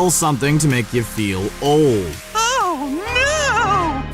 little something to make you feel old.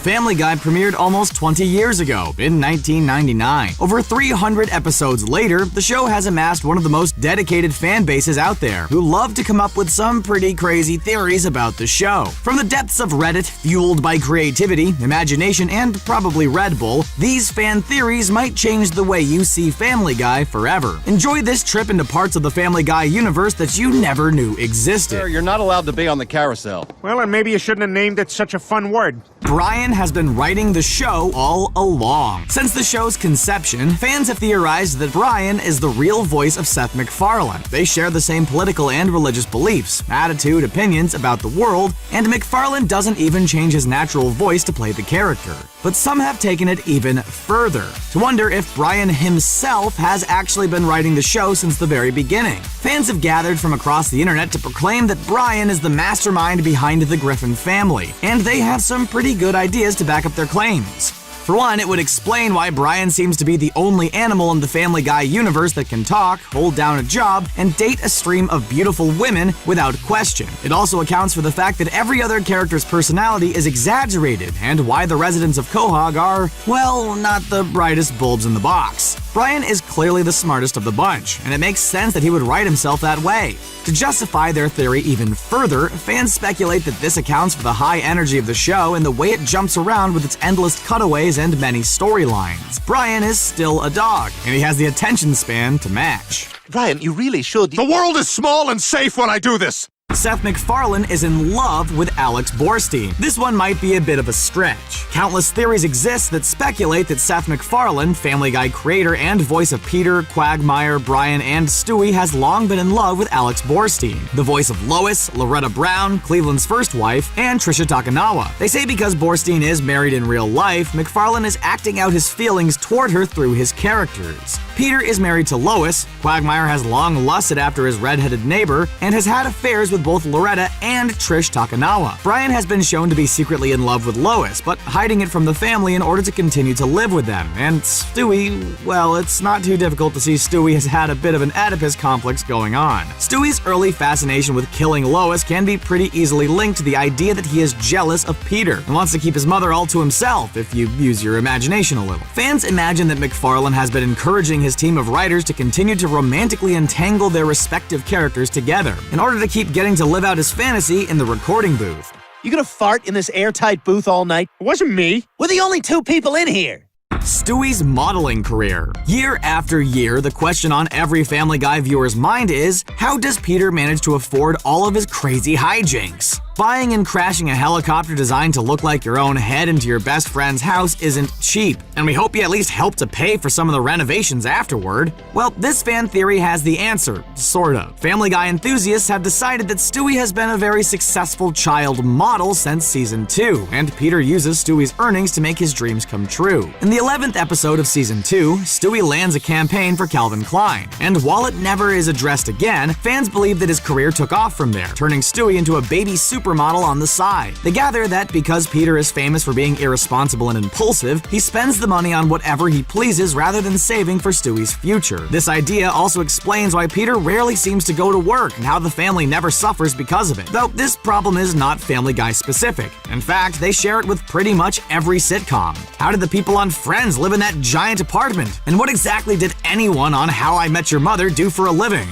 Family Guy premiered almost 20 years ago, in 1999. Over 300 episodes later, the show has amassed one of the most dedicated fan bases out there, who love to come up with some pretty crazy theories about the show. From the depths of Reddit, fueled by creativity, imagination, and probably Red Bull, these fan theories might change the way you see Family Guy forever. Enjoy this trip into parts of the Family Guy universe that you never knew existed. Sir, you're not allowed to be on the carousel. Well, and maybe you shouldn't have named it such a fun word. Brian has been writing the show all along. Since the show's conception, fans have theorized that Brian is the real voice of Seth MacFarlane. They share the same political and religious beliefs, attitude, opinions about the world, and MacFarlane doesn't even change his natural voice to play the character. But some have taken it even further, to wonder if Brian himself has actually been writing the show since the very beginning. Fans have gathered from across the internet to proclaim that Brian is the mastermind behind the Griffin family, and they have some pretty good ideas to back up their claims. For one, it would explain why Brian seems to be the only animal in the Family Guy universe that can talk, hold down a job, and date a stream of beautiful women without question. It also accounts for the fact that every other character's personality is exaggerated, and why the residents of Quahog are, well, not the brightest bulbs in the box. Brian is clearly the smartest of the bunch, and it makes sense that he would write himself that way. To justify their theory even further, fans speculate that this accounts for the high energy of the show and the way it jumps around with its endless cutaways and many storylines. Brian is still a dog, and he has the attention span to match. Brian, you really should. The world is small and safe when I do this. Seth MacFarlane is in love with Alex Borstein. This one might be a bit of a stretch. Countless theories exist that speculate that Seth MacFarlane, Family Guy creator and voice of Peter, Quagmire, Brian, and Stweie, has long been in love with Alex Borstein, the voice of Lois, Loretta Brown, Cleveland's first wife, and Trisha Takanawa. They say because Borstein is married in real life, MacFarlane is acting out his feelings toward her through his characters. Peter is married to Lois, Quagmire has long lusted after his redheaded neighbor, and has had affairs with both Loretta and Trish Takanawa. Brian has been shown to be secretly in love with Lois, but hiding it from the family in order to continue to live with them. And Stweie, well, it's not too difficult to see Stweie has had a bit of an Oedipus complex going on. Stewie's early fascination with killing Lois can be pretty easily linked to the idea that he is jealous of Peter and wants to keep his mother all to himself, if you use your imagination a little. Fans imagine that MacFarlane has been encouraging his team of writers to continue to romantically entangle their respective characters together in order to keep getting to live out his fantasy in the recording booth. You gonna fart in this airtight booth all night? It wasn't me. We're the only two people in here. Stewie's modeling career. Year after year, the question on every Family Guy viewer's mind is, how does Peter manage to afford all of his crazy hijinks? Buying and crashing a helicopter designed to look like your own head into your best friend's house isn't cheap, and we hope you at least help to pay for some of the renovations afterward. Well, this fan theory has the answer, sort of. Family Guy enthusiasts have decided that Stweie has been a very successful child model since season 2, and Peter uses Stewie's earnings to make his dreams come true. In the 11th episode of season 2, Stweie lands a campaign for Calvin Klein, and while it never is addressed again, fans believe that his career took off from there, turning Stweie into a baby supermodel on the side. They gather that because Peter is famous for being irresponsible and impulsive, he spends the money on whatever he pleases rather than saving for Stewie's future. This idea also explains why Peter rarely seems to go to work and how the family never suffers because of it, though this problem is not Family Guy specific. In fact, they share it with pretty much every sitcom. How did the people on Friends live in that giant apartment? And what exactly did anyone on How I Met Your Mother do for a living?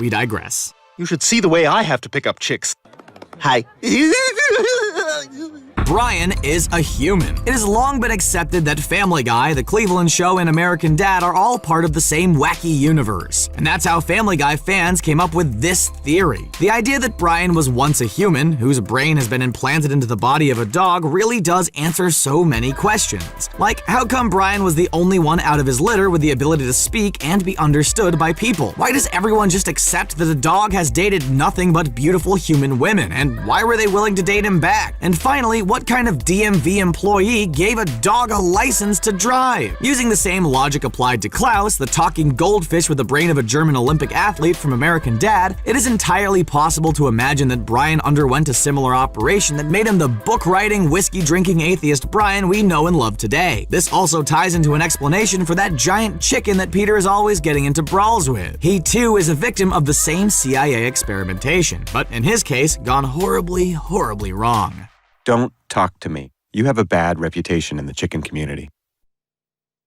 We digress. You should see the way I have to pick up chicks. Hi. Brian is a human. It has long been accepted that Family Guy, The Cleveland Show, and American Dad are all part of the same wacky universe. And that's how Family Guy fans came up with this theory. The idea that Brian was once a human, whose brain has been implanted into the body of a dog, really does answer so many questions. Like, how come Brian was the only one out of his litter with the ability to speak and be understood by people? Why does everyone just accept that a dog has dated nothing but beautiful human women? And why were they willing to date him back? And finally, what What kind of DMV employee gave a dog a license to drive? Using the same logic applied to Klaus, the talking goldfish with the brain of a German Olympic athlete from American Dad, it is entirely possible to imagine that Brian underwent a similar operation that made him the book-writing, whiskey-drinking atheist Brian we know and love today. This also ties into an explanation for that giant chicken that Peter is always getting into brawls with. He too is a victim of the same CIA experimentation, but in his case, gone horribly, horribly wrong. Don't talk to me. You have a bad reputation in the chicken community.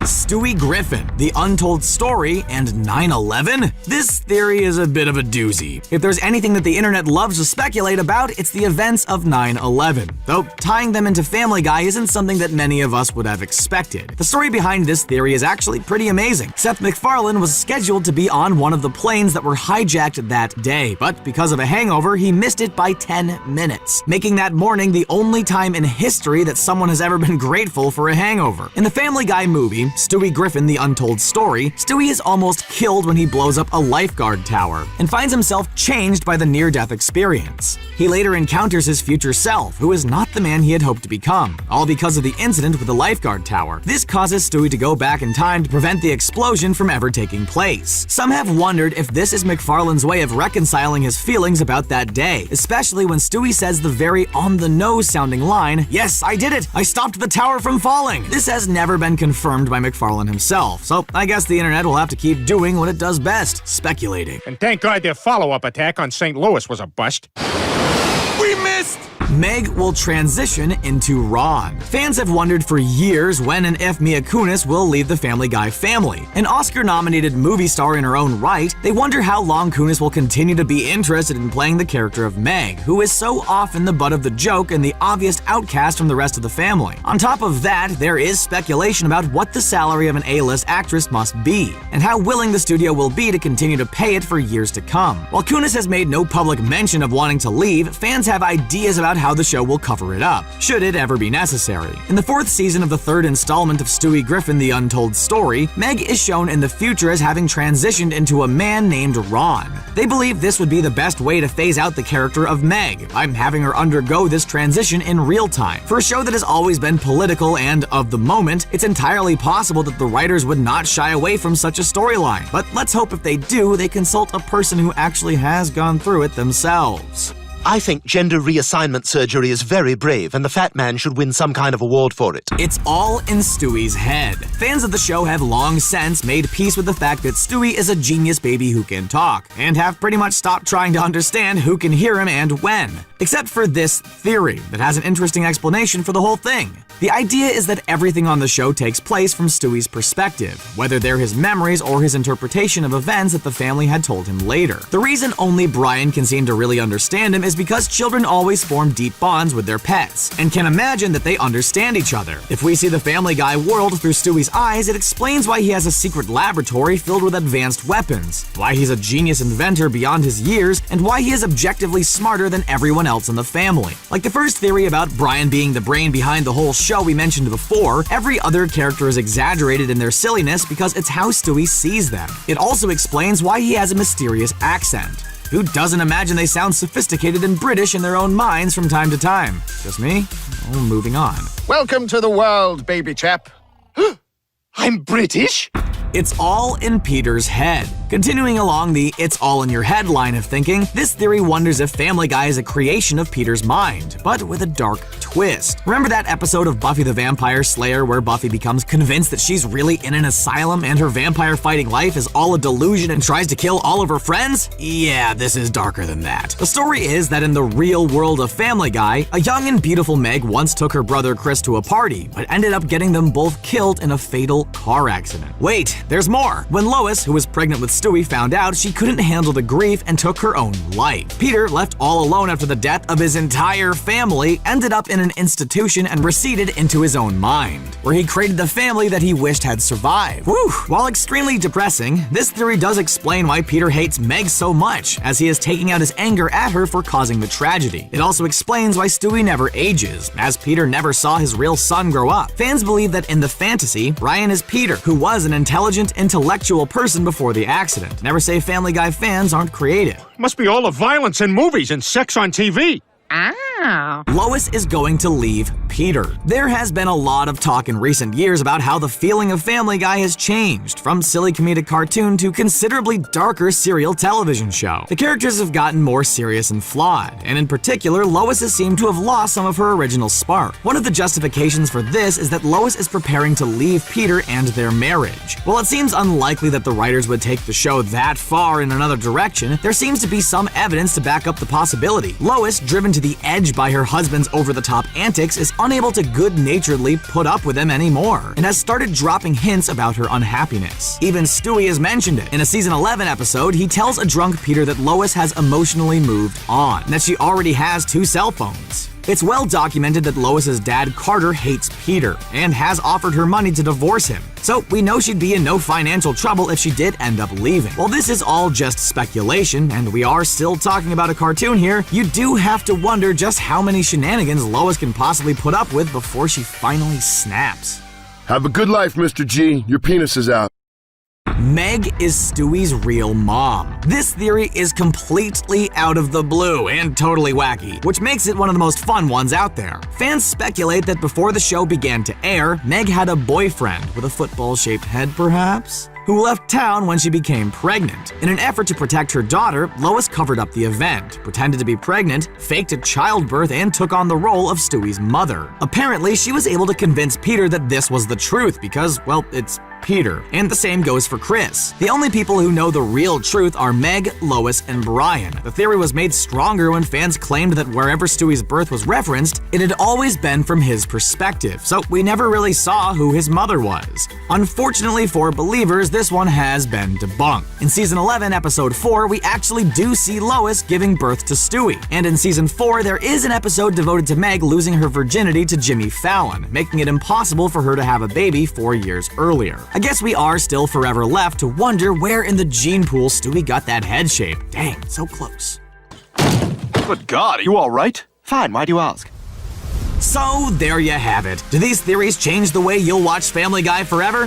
Stweie Griffin, The Untold Story, and 9/11? This theory is a bit of a doozy. If there's anything that the internet loves to speculate about, it's the events of 9/11. Though tying them into Family Guy isn't something that many of us would have expected. The story behind this theory is actually pretty amazing. Seth MacFarlane was scheduled to be on one of the planes that were hijacked that day, but because of a hangover, he missed it by 10 minutes, making that morning the only time in history that someone has ever been grateful for a hangover. In the Family Guy movie, Stweie Griffin, The Untold Story, Stweie is almost killed when he blows up a lifeguard tower and finds himself changed by the near-death experience. He later encounters his future self, who is not the man he had hoped to become, all because of the incident with the lifeguard tower. This causes Stweie to go back in time to prevent the explosion from ever taking place. Some have wondered if this is MacFarlane's way of reconciling his feelings about that day, especially when Stweie says the very on-the-nose sounding line, "Yes, I did it! I stopped the tower from falling!" This has never been confirmed by MacFarlane himself, so I guess the internet will have to keep doing what it does best, speculating. And thank God their follow-up attack on St. Louis was a bust. We missed! Meg will transition into Ron. Fans have wondered for years when and if Mila Kunis will leave the Family Guy family. An Oscar-nominated movie star in her own right, they wonder how long Kunis will continue to be interested in playing the character of Meg, who is so often the butt of the joke and the obvious outcast from the rest of the family. On top of that, there is speculation about what the salary of an A-list actress must be, and how willing the studio will be to continue to pay it for years to come. While Kunis has made no public mention of wanting to leave, fans have ideas about how the show will cover it up, should it ever be necessary. In the 4th season of the 3rd installment of Stweie Griffin, The Untold Story, Meg is shown in the future as having transitioned into a man named Ron. They believe this would be the best way to phase out the character of Meg, by having her undergo this transition in real time. For a show that has always been political and of the moment, it's entirely possible that the writers would not shy away from such a storyline. But let's hope if they do, they consult a person who actually has gone through it themselves. I think gender reassignment surgery is very brave, and the fat man should win some kind of award for it. It's all in Stewie's head. Fans of the show have long since made peace with the fact that Stweie is a genius baby who can talk, and have pretty much stopped trying to understand who can hear him and when. Except for this theory that has an interesting explanation for the whole thing. The idea is that everything on the show takes place from Stewie's perspective, whether they're his memories or his interpretation of events that the family had told him later. The reason only Brian can seem to really understand him is because children always form deep bonds with their pets, and can imagine that they understand each other. If we see the Family Guy world through Stewie's eyes, it explains why he has a secret laboratory filled with advanced weapons, why he's a genius inventor beyond his years, and why he is objectively smarter than everyone else in the family. Like the first theory about Brian being the brain behind the whole show we mentioned before, every other character is exaggerated in their silliness because it's how Stweie sees them. It also explains why he has a mysterious accent. Who doesn't imagine they sound sophisticated and British in their own minds from time to time? Just me? Oh, moving on. Welcome to the world, baby chap. I'm British? It's all in Peter's head. Continuing along the "it's all in your head" line of thinking, this theory wonders if Family Guy is a creation of Peter's mind, but with a dark twist. Remember that episode of Buffy the Vampire Slayer where Buffy becomes convinced that she's really in an asylum and her vampire-fighting life is all a delusion and tries to kill all of her friends? Yeah, this is darker than that. The story is that in the real world of Family Guy, a young and beautiful Meg once took her brother Chris to a party, but ended up getting them both killed in a fatal car accident. Wait, there's more. When Lois, who was pregnant with Stweie, found out, she couldn't handle the grief and took her own life. Peter, left all alone after the death of his entire family, ended up in an institution and receded into his own mind, where he created the family that he wished had survived. Whew! While extremely depressing, this theory does explain why Peter hates Meg so much, as he is taking out his anger at her for causing the tragedy. It also explains why Stweie never ages, as Peter never saw his real son grow up. Fans believe that in the fantasy, Brian is Peter, who was an intelligent, intellectual person before the accident. Never say Family Guy fans aren't creative. Must be all the violence in movies and sex on TV. Oh. Lois is going to leave Peter. There has been a lot of talk in recent years about how the feeling of Family Guy has changed, from silly comedic cartoon to considerably darker serial television show. The characters have gotten more serious and flawed, and in particular, Lois has seemed to have lost some of her original spark. One of the justifications for this is that Lois is preparing to leave Peter and their marriage. While it seems unlikely that the writers would take the show that far in another direction, there seems to be some evidence to back up the possibility. Lois, driven to the edge by her husband's over-the-top antics, is unable to good-naturedly put up with him anymore, and has started dropping hints about her unhappiness. Even Stweie has mentioned it. In a season 11 episode, he tells a drunk Peter that Lois has emotionally moved on, and that she already has 2 cell phones. It's well documented that Lois's dad, Carter, hates Peter and has offered her money to divorce him. So we know she'd be in no financial trouble if she did end up leaving. While this is all just speculation, and we are still talking about a cartoon here, you do have to wonder just how many shenanigans Lois can possibly put up with before she finally snaps. Have a good life, Mr. G. Your penis is out. Meg is Stewie's real mom. This theory is completely out of the blue and totally wacky, which makes it one of the most fun ones out there. Fans speculate that before the show began to air, Meg had a boyfriend with a football-shaped head, perhaps, who left town when she became pregnant. In an effort to protect her daughter, Lois covered up the event, pretended to be pregnant, faked a childbirth, and took on the role of Stewie's mother. Apparently, she was able to convince Peter that this was the truth because, well, it's Peter. And the same goes for Chris. The only people who know the real truth are Meg, Lois, and Brian. The theory was made stronger when fans claimed that wherever Stewie's birth was referenced, it had always been from his perspective, so we never really saw who his mother was. Unfortunately for believers, this one has been debunked. In season 11, episode 4, we actually do see Lois giving birth to Stewie. And in season 4, there is an episode devoted to Meg losing her virginity to Jimmy Fallon, making it impossible for her to have a baby 4 years earlier. I guess we are still forever left to wonder where in the gene pool Stewie got that head shape. Dang, so close. Good God, are you all right? Fine, why do you ask? So there you have it. Do these theories change the way you'll watch Family Guy forever?